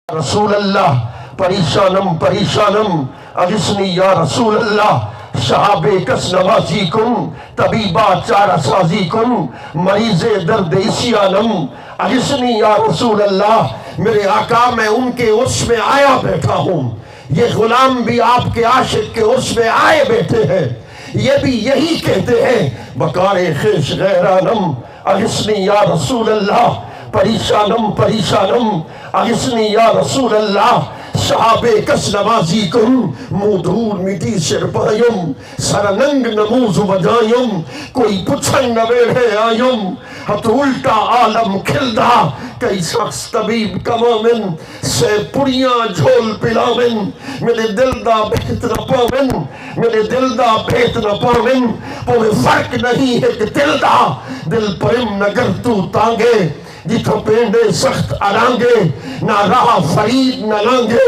رسول اللہ پریشانم پریشانم اغثنی یا رسول اللہ شہاب کس نوازی کن طبیبہ چارہ سازی کن مریض درد اسیانم اغثنی یا رسول اللہ میرے آقا میں ان کے عرش میں آیا بیٹھا ہوں، یہ غلام بھی آپ کے عاشق کے عرش میں آئے بیٹھے ہیں، یہ بھی یہی کہتے ہیں بکار خیش غیرانم اغثنی یا رسول اللہ پریشانم پریشانم اغثنی یا رسول اللہ شہاب کس نوازی کن مودھور میٹی شرپائیم سرننگ نموز بجائیم کوئی پچھن نویڑے آئیم ہتو الٹا عالم کھلدا کئی شخص طبیب کمامن سے پڑیاں جھول پلاوین میرے دل دا بہت نہ پاوین میرے دل دا بہت نہ پاوین پوے فرق نہیں ہے کہ دل دا دل پرم نگر تو تانگے جتھو پینڈے سخت آرانگے نہ راہ فرید نہ لانگے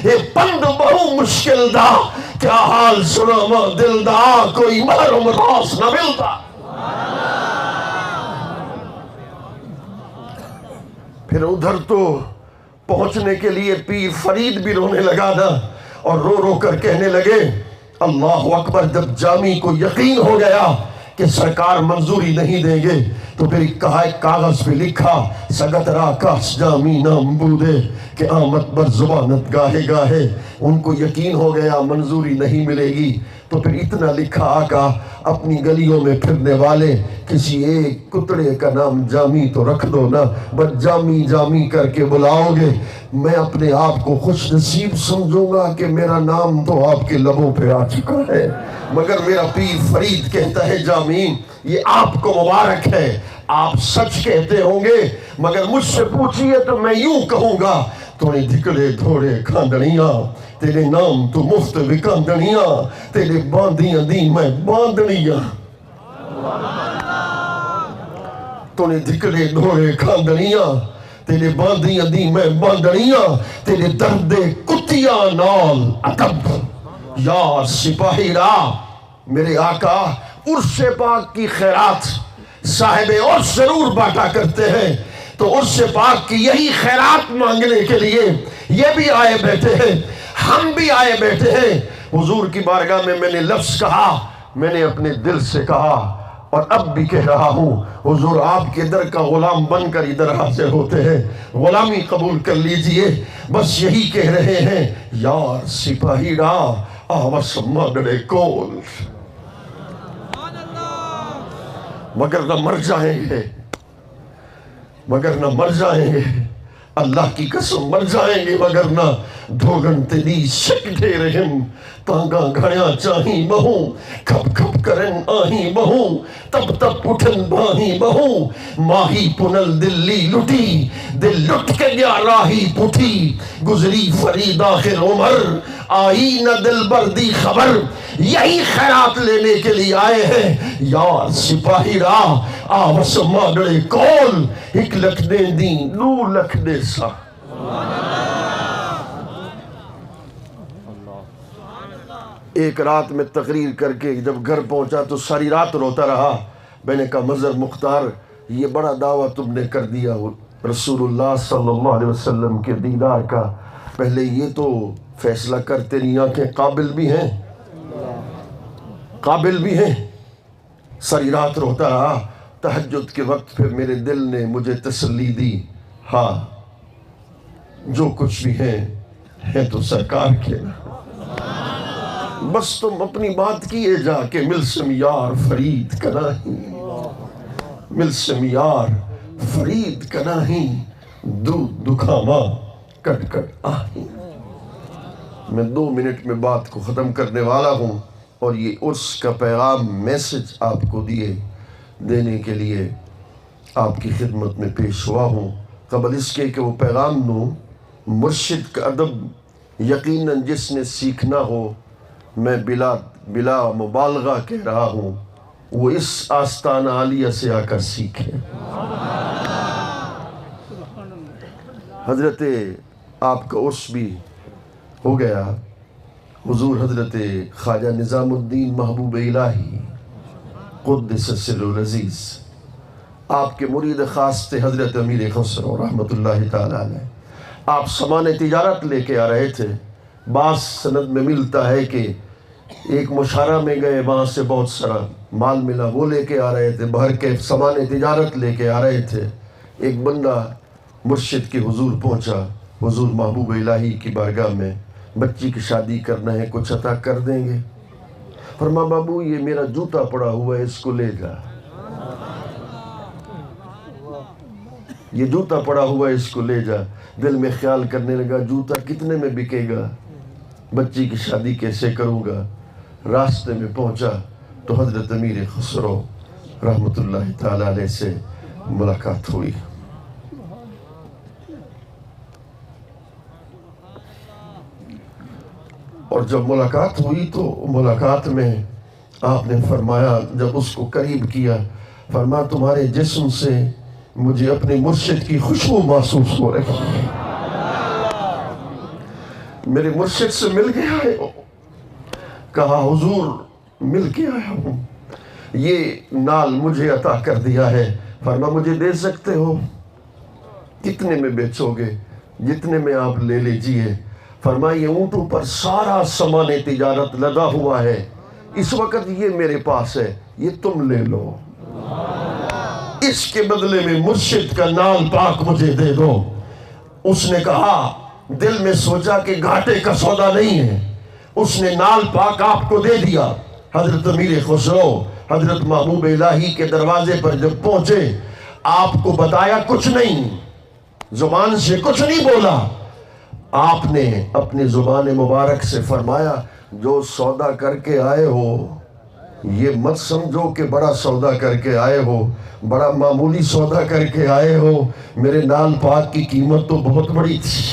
یہ پند بہو مشکل دا کیا حال سناما دل دا کوئی محرم راس نہ ملتا۔ پھر ادھر تو پہنچنے کے لیے پیر فرید بھی رونے لگا نا اور رو رو کر کہنے لگے اللہ اکبر۔ جب جامی کو یقین ہو گیا کہ سرکار منظوری نہیں دیں گے تو پھر ایک کاغذ پہ لکھا سگت را کاس جامی نام بودے کہ آمد بر زبانت گاہے گاہے۔ ان کو یقین ہو گیا منظوری نہیں ملے گی تو پھر اتنا لکھا آقا اپنی گلیوں میں پھرنے والے کسی ایک کتڑے کا نام جامی تو رکھ دو نا، بس جامی جامی کر کے بلاؤ گے میں اپنے آپ کو خوش نصیب سمجھوں گا کہ میرا نام تو آپ کے لبوں پہ آ چکا ہے۔ مگر میرا پیر فرید کہتا ہے جامی یہ آپ کو مبارک ہے، آپ سچ کہتے ہوں گے مگر مجھ سے پوچھئے تو میں یوں کہوں گا تو نے دھکڑے دھوڑے کھاندڑیاں تیرے نام تو مفت وکاندڑیاں تیرے باندیاں دی میں باندڑیاں تو نے دھکڑے دھوڑے کھاندڑیاں تیرے باندیاں دی میں باندڑیاں تیرے درد کتیاں نال ادب یا سپاہی راہ۔ میرے آقا عرش پاک کی خیرات صاحب عرش ضرور بانٹا کرتے ہیں تو عرش پاک کی یہی خیرات مانگنے کے لیے یہ بھی آئے بیٹھے ہیں، ہم بھی آئے بیٹھے ہیں۔ حضور کی بارگاہ میں نے لفظ کہا، میں نے اپنے دل سے کہا اور اب بھی کہہ رہا ہوں حضور آپ کے در کا غلام بن کر ادھر حاضر ہوتے ہیں، غلامی قبول کر لیجئے۔ بس یہی کہہ رہے ہیں یار سپاہی راہ آوس مادڑے کول مگر نہ مر جائیں گے، مگر نہ مر جائیں گے، اللہ کی قسم مر جائیں گے مگر نہ دھوگن تیری شک دے رہم تانگاں گھڑیاں چاہیں بہوں کھپ کھپ کرن آہیں بہوں تب تب اٹھن باہیں بہوں ماہی پنل دلی لٹی دل لٹ کے گیا راہی پٹھی گزری فرید آخر عمر آئی نہ دل بردی خبر۔ یہی خیرات لینے کے لیے آئے ہیں یار سپاہی راہ آوس ماگڑے کول ایک لکھ دے دین نو لکھ دے سا۔ ایک رات میں تقریر کر کے جب گھر پہنچا تو ساری رات روتا رہا۔ میں نے کہا مظہر مختار یہ بڑا دعویٰ تم نے کر دیا رسول اللہ صلی اللہ علیہ وسلم کے دیدار کا، پہلے یہ تو فیصلہ کر تیری آنکھیں قابل بھی ہیں، قابل بھی ہیں۔ ساری رات روتا رہا۔ تہجد کے وقت پھر میرے دل نے مجھے تسلی دی، ہاں جو کچھ بھی ہے تو سرکار کے نا، بس تم اپنی بات کیے جا کے ملسم یار فرید کناہی ملسم یار فرید کناہی دودھ دکھاما کٹ کٹ آہی۔ میں 2 منٹ میں بات کو ختم کرنے والا ہوں اور یہ عرس کا پیغام میسج آپ کو دینے کے لیے آپ کی خدمت میں پیش ہوا ہوں۔ قبل اس کے کہ وہ پیغام دوں، مرشد کا ادب یقیناً جس نے سیکھنا ہو میں بلا مبالغہ کہہ رہا ہوں وہ اس آستانہ عالیہ سے آ کر سیکھیں۔ حضرت آپ کا عرس بھی ہو گیا، حضور حضرت خواجہ نظام الدین محبوب الہی قدس سر العزیز آپ کے مرید خاص تھے حضرت امیر خسرو رحمت اللہ تعالیٰ علیہ۔ آپ سامان تجارت لے کے آ رہے تھے. بعض سند میں ملتا ہے کہ ایک مشارہ میں گئے، وہاں سے بہت سارا مال ملا، وہ لے کے آ رہے تھے، باہر کے سامان تجارت لے کے آ رہے تھے. ایک بندہ مرشد کے حضور پہنچا، حضور محبوب الہی کی بارگاہ میں، بچی کی شادی کرنا ہے، کچھ عطا کر دیں گے؟ فرما بابو یہ میرا جوتا پڑا ہوا ہے، اس کو لے جا. یہ جوتا پڑا ہوا ہے، اس کو لے جا. دل میں خیال کرنے لگا جوتا کتنے میں بکے گا، بچی کی شادی کیسے کروں گا. راستے میں پہنچا تو حضرت امیر خسرو رحمت اللہ تعالی علیہ سے ملاقات ہوئی. اور جب ملاقات ہوئی تو ملاقات میں آپ نے فرمایا، جب اس کو قریب کیا، فرمایا تمہارے جسم سے مجھے اپنے مرشد کی خوشبو محسوس ہو رہی ہے. میرے مرشد سے مل کے آئے ہو؟ کہا حضور مل کے آیا ہوں، یہ نال مجھے عطا کر دیا ہے. فرمایا مجھے دے سکتے ہو؟ کتنے میں بیچو گے؟ جتنے میں آپ لے لیجئے. فرمایا یہ اونٹوں پر سارا سامان تجارت لدا ہوا ہے، اس وقت یہ میرے پاس ہے، یہ تم لے لو، اس کے بدلے میں مرشد کا نال پاک مجھے دے دو. اس نے کہا، دل میں سوچا کہ گھاٹے کا سودا نہیں ہے. اس نے نال پاک آپ کو دے دیا. حضرت امیر خسرو حضرت محبوب الہی کے دروازے پر جب پہنچے، آپ کو بتایا کچھ نہیں، زبان سے کچھ نہیں بولا. آپ نے اپنی زبان مبارک سے فرمایا جو سودا کر کے آئے ہو یہ مت سمجھو کہ بڑا سودا کر کے آئے ہو، بڑا معمولی سودا کر کے آئے ہو. میرے نال پاک کی قیمت تو بہت بڑی تھی.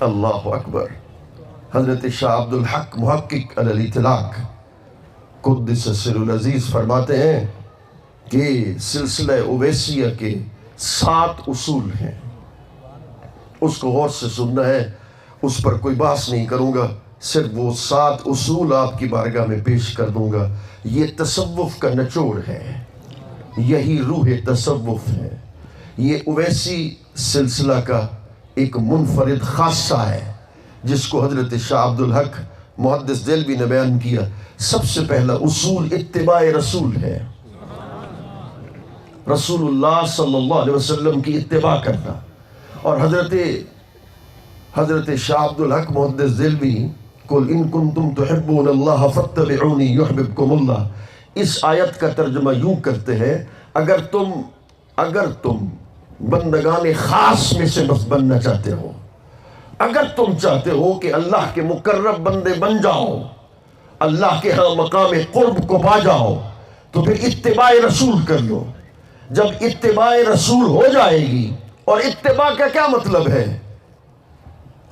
اللہ اکبر. حضرت شاہ عبد الحق محقق علی الاطلاق قدس سر العزیز فرماتے ہیں کہ سلسلہ اویسیہ کے 7 اصول ہیں. اس کو غور سے سننا ہے، اس پر کوئی بحث نہیں کروں گا، صرف وہ 7 اصول آپ کی بارگاہ میں پیش کر دوں گا. یہ تصوف کا نچوڑ ہے، یہی روح تصوف ہے. یہ اویسی سلسلہ کا ایک منفرد خاصہ ہے جس کو حضرت شاہ عبد الحق محدث دہلوی نے بیان کیا. سب سے پہلا اصول اتباع رسول ہے، رسول اللہ صلی اللہ علیہ وسلم کی اتباع کرنا. اور حضرت شاہ عبد الحق محدث دہلوی قل ان کنتم تحبون اللہ فاتبعونی یحببکم اللہ، اس آیت کا ترجمہ یوں کرتے ہیں، اگر تم بندگان خاص میں سے بننا چاہتے ہو، اگر تم چاہتے ہو کہ اللہ کے مقرب بندے بن جاؤ، اللہ کے ہاں مقام قرب کو پا جاؤ، تو پھر اتباع رسول کر لو. جب اتباع رسول ہو جائے گی، اور اتباع کا کیا مطلب ہے؟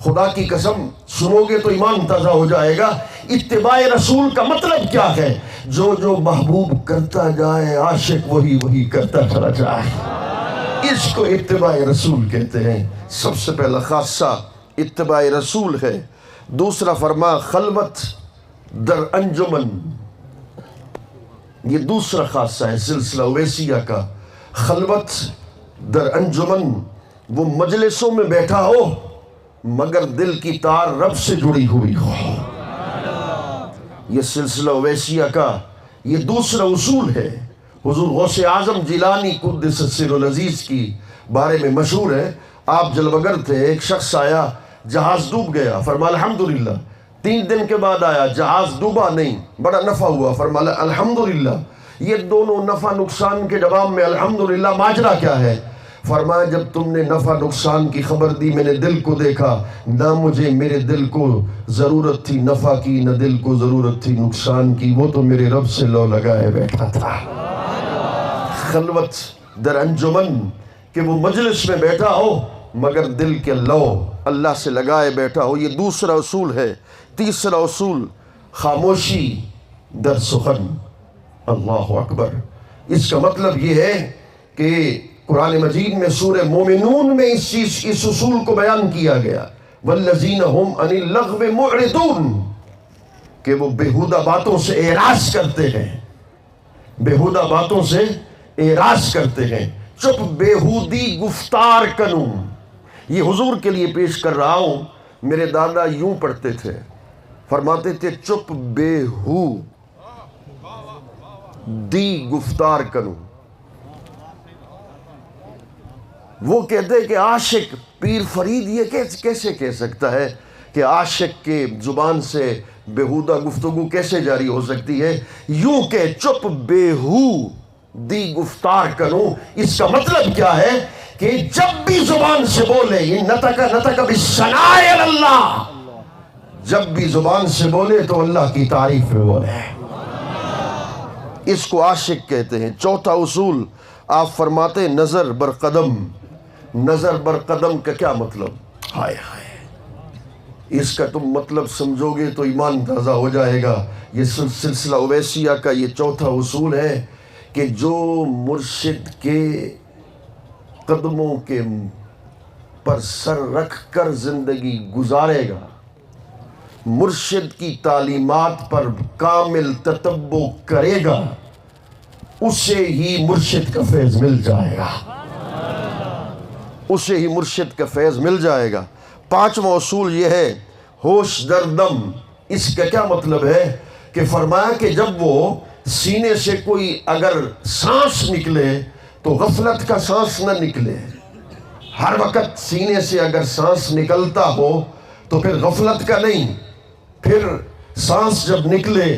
خدا کی قسم سنو گے تو ایمان تازہ ہو جائے گا. اتباع رسول کا مطلب کیا ہے؟ جو محبوب کرتا جائے عاشق وہی کرتا چلا جائے. اس کو اتباع رسول کہتے ہیں. سب سے پہلا خاصہ اتباع رسول ہے. دوسرا فرما خلوت در انجمن، یہ دوسرا خاصہ ہے سلسلہ اویسیہ کا. خلوت در انجمن، وہ مجلسوں میں بیٹھا ہو مگر دل کی تار رب سے جڑی ہوئی ہو. یہ سلسلہ اویسیہ کا یہ دوسرا اصول ہے. حضور غوث اعظم جیلانی قدس سر العزیز کی بارے میں مشہور ہے. آپ جلوگر تھے، ایک شخص آیا، جہاز ڈوب گیا، فرمایا الحمدللہ. 3 دن کے بعد آیا، جہاز ڈوبا نہیں، بڑا نفع ہوا، فرمایا الحمدللہ. یہ دونوں نفع نقصان کے جواب میں الحمدللہ ماجرا کیا ہے؟ فرمایا جب تم نے نفع نقصان کی خبر دی، میں نے دل کو دیکھا، نہ مجھے میرے دل کو ضرورت تھی نفع کی، نہ دل کو ضرورت تھی نقصان کی، وہ تو میرے رب سے لو لگائے بیٹھا تھا. خلوت در انجمن، کہ وہ مجلس میں بیٹھا ہو مگر دل کے لو اللہ سے لگائے بیٹھا ہو. یہ دوسرا اصول ہے. تیسرا اصول خاموشی در سخن. اللہ اکبر. اس کا مطلب یہ ہے کہ قرآن مجید میں سورہ مومنون میں اس اصول کو بیان کیا گیا، والذین هم عن اللغو معرضون، کہ وہ بیہودہ باتوں سے اعراض کرتے ہیں، بیہودہ باتوں سے اعراض کرتے ہیں. چپ بیہودی گفتار کنوں. یہ حضور کے لیے پیش کر رہا ہوں. میرے دادا یوں پڑھتے تھے، فرماتے تھے چپ بیہودی گفتار کنوں. وہ کہتے کہ عاشق پیر فرید یہ کیسے کہہ سکتا ہے کہ عاشق کے زبان سے بیہودہ گفتگو کیسے جاری ہو سکتی ہے؟ یوں کہ چپ بیہودی گفتار کروں. اس کا مطلب کیا ہے کہ جب بھی زبان سے بولے، نطق بالثناء علی اللہ، جب بھی زبان سے بولے تو اللہ کی تعریف میں بولے. اس کو عاشق کہتے ہیں. چوتھا اصول آپ فرماتے نظر بر قدم. نظر بر قدم کا کیا مطلب؟ ہائے ہائے، اس کا تم مطلب سمجھو گے تو ایمان تازہ ہو جائے گا. یہ سلسلہ اویسیہ کا یہ چوتھا اصول ہے کہ جو مرشد کے قدموں کے پر سر رکھ کر زندگی گزارے گا، مرشد کی تعلیمات پر کامل تتبع کرے گا، اسے ہی مرشد کا فیض مل جائے گا. اسے ہی مرشد کا فیض مل جائے گا. پانچواں اصول یہ ہے ہوش در دم. اس کا کیا مطلب ہے کہ فرمایا کہ جب وہ سینے سے کوئی اگر سانس نکلے تو غفلت کا سانس نہ نکلے. ہر وقت سینے سے اگر سانس نکلتا ہو تو پھر غفلت کا نہیں. پھر سانس جب نکلے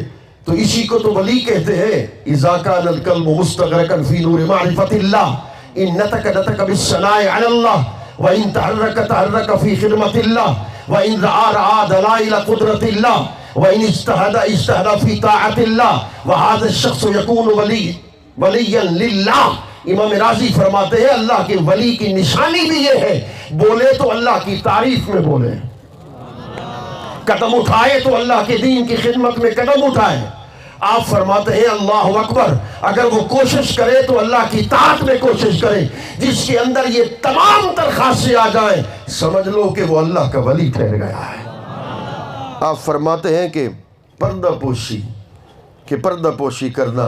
تو اسی کو تو ولی کہتے ہیں. اذا کان القلب مستغرقا فی نور معرفت اللہ ان نطق بالثناء علی اللہ وَإِن تَحَرَّكَ فِي خِدْمَةِ اللَّهِ وَإِن رَعَى دَلَائِلَ قُدْرَةِ اللَّهِ وَإِنِ اجْتَهَدَ فِي طَاعَةِ اللَّهِ وَهَذَا الشَّخْصُ يَكُونُ وَلِيًّا لِلَّهِ. امام راضی فرماتے ہیں اللہ کے ولی کی نشانی بھی یہ ہے بولے تو اللہ کی تعریف میں بولے، قدم اٹھائے تو اللہ کے دین کی خدمت میں قدم اٹھائے. آپ فرماتے ہیں اللہ اکبر، اگر وہ کوشش کرے تو اللہ کی طاعت میں کوشش کرے. جس کے اندر یہ تمام درخواستیں آ جائیں سمجھ لو کہ وہ اللہ کا ولی ٹھہر گیا ہے. آپ فرماتے ہیں کہ پردہ پوشی کرنا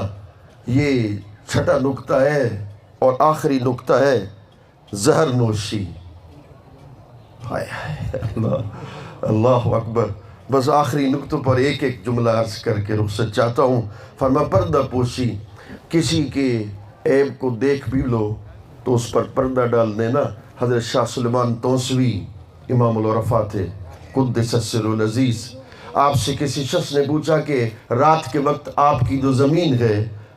یہ چھٹا نکتہ ہے اور آخری نکتہ ہے زہر نوشی. ہائے ہائے، اللہ اکبر. بس آخری نقطوں پر ایک جملہ عرض کر کے رخصت چاہتا ہوں. فرما پردہ پوشی، کسی کے عیب کو دیکھ بھی لو تو اس پر پردہ ڈال دینا. حضرت شاہ سلیمان توسوی امام العرفاء تھے قدس السر العزیز. آپ سے کسی شخص نے پوچھا کہ رات کے وقت آپ کی جو زمین ہے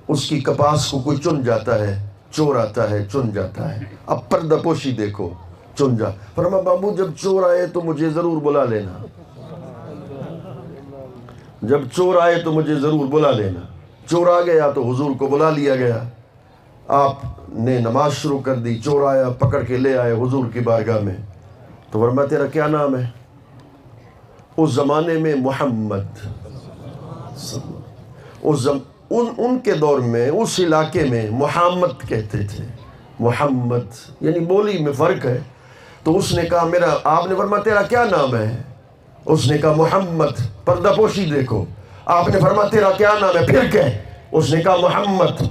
اس کی کپاس کو کوئی چن جاتا ہے، چور آتا ہے چن جاتا ہے، اب پردہ پوشی دیکھو چن جا. فرما بابو جب چور آئے تو مجھے ضرور بلا لینا، جب چور آئے تو مجھے ضرور بلا لینا. چور آ گیا تو حضور کو بلا لیا گیا. آپ نے نماز شروع کر دی. چور آیا، پکڑ کے لے آئے حضور کی بارگاہ میں. تو فرمایا تیرا کیا نام ہے؟ اس زمانے میں محمد، ان کے دور میں اس علاقے میں محمد کہتے تھے. محمد یعنی بولی میں فرق ہے. تو اس نے کہا میرا، آپ نے فرمایا تیرا کیا نام ہے؟ اس نے کہا محمد. پردہ پوشی دیکھو. آپ نے فرمایا تیرا کیا نام ہے؟ پھر کہے. اس نے کہا محمد.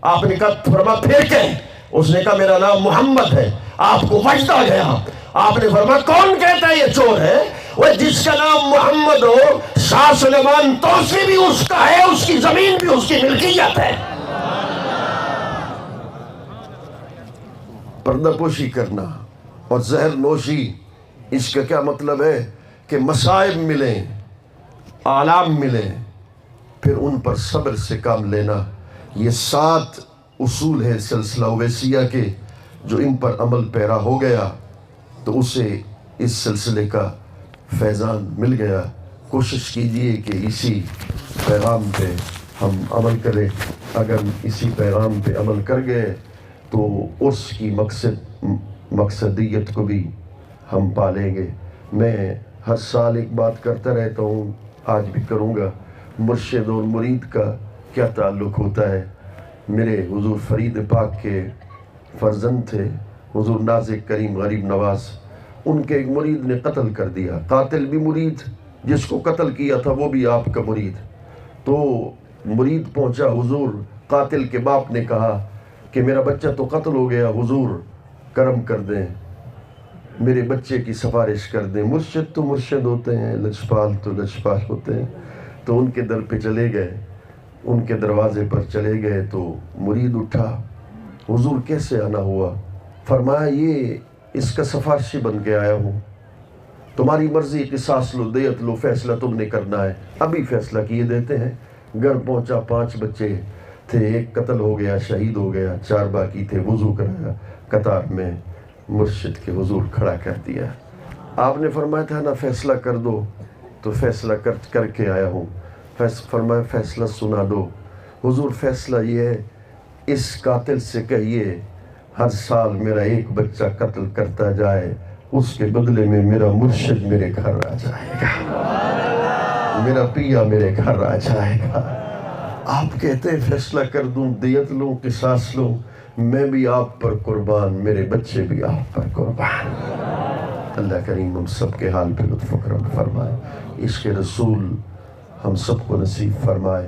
آپ نے کہا فرمایا پھر کہے. اس نے کہا میرا نام محمد ہے. آپ کو وجد آ گیا. آپ نے فرمایا کون کہتا ہے یہ چور ہے؟ وہ جس کا نام محمد ہو شاہ سلیمان توسوی بھی اس کا ہے، اس کی زمین بھی اس کی ملکیت ہے. پردہ پوشی کرنا اور زہر نوشی، اس کا کیا مطلب ہے کہ مصائب ملیں، آلام ملیں، پھر ان پر صبر سے کام لینا. یہ 7 اصول ہیں سلسلہ اویسیہ کے، جو ان پر عمل پیرا ہو گیا تو اسے اس سلسلے کا فیضان مل گیا. کوشش کیجئے کہ اسی پیغام پہ ہم عمل کریں. اگر اسی پیغام پہ عمل کر گئے تو اس کی مقصدیت کو بھی ہم پالیں گے. میں ہر سال ایک بات کرتا رہتا ہوں، آج بھی کروں گا. مرشد اور مرید کا کیا تعلق ہوتا ہے؟ میرے حضور فرید پاک کے فرزند تھے حضور نازک کریم غریب نواز. ان کے ایک مرید نے قتل کر دیا. قاتل بھی مرید، جس کو قتل کیا تھا وہ بھی آپ کا مرید. تو مرید پہنچا حضور. قاتل کے باپ نے کہا کہ میرا بچہ تو قتل ہو گیا، حضور کرم کر دیں، میرے بچے کی سفارش کر دیں۔ مرشد تو مرشد ہوتے ہیں، لجپال تو لجپال ہوتے ہیں۔ تو ان کے در پہ چلے گئے، ان کے دروازے پر چلے گئے تو مرید اٹھا، حضور کیسے آنا ہوا؟ فرمایا یہ اس کا سفارشی بن کے آیا ہوں، تمہاری مرضی، قصاص لو، دیت لو، فیصلہ تم نے کرنا ہے، ابھی فیصلہ کیے دیتے ہیں۔ گھر پہنچا، 5 بچے تھے، ایک قتل ہو گیا، شہید ہو گیا، 4 باقی تھے، وضو کرایا، قطار میں مرشد کے حضور کھڑا کر دیا۔ آپ نے فرمایا تھا نا فیصلہ کر دو، تو فیصلہ کر کے آیا ہوں۔ فرمایا فیصلہ سنا دو۔ حضور فیصلہ یہ ہے، اس قاتل سے کہیے ہر سال میرا ایک بچہ قتل کرتا جائے، اس کے بدلے میں میرا مرشد میرے گھر آ جائے گا، میرا پیا میرے گھر آ جائے گا۔ آپ کہتے ہیں فیصلہ کر دوں، دیت لوں، قصاص لوں، میں بھی آپ پر قربان، میرے بچے بھی آپ پر قربان۔ اللہ کریم ہم سب کے حال پہ لطف و کرم فرمائے، عشق رسول ہم سب کو نصیب فرمائے،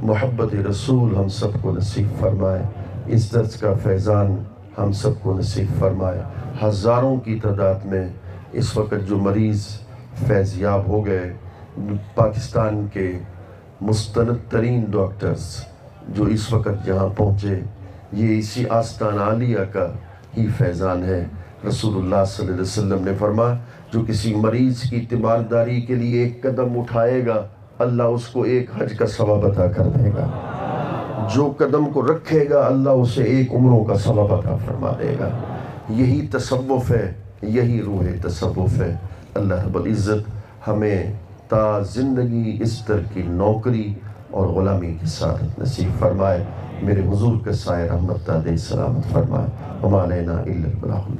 محبت رسول ہم سب کو نصیب فرمائے، اس درس کا فیضان ہم سب کو نصیب فرمائے۔ ہزاروں کی تعداد میں اس وقت جو مریض فیض یاب ہو گئے، پاکستان کے مستند ترین ڈاکٹرز جو اس وقت یہاں پہنچے، یہ اسی آستان عالیہ کا ہی فیضان ہے۔ رسول اللہ صلی اللہ علیہ وسلم نے فرمایا جو کسی مریض کی تیمارداری کے لیے ایک قدم اٹھائے گا، اللہ اس کو ایک حج کا ثواب عطا کر دے گا، جو قدم کو رکھے گا اللہ اسے ایک عمروں کا ثواب عطا فرما دے گا۔ یہی تصوف ہے، یہی روح تصوف ہے۔ اللہ رب العزت ہمیں تا زندگی اس طرح کی نوکری اور غلامی کی سعادت نصیب فرمائے، میرے حضور کے سائے رحمت دے سلامت فرمائے۔ وما علینا الا البلاغ۔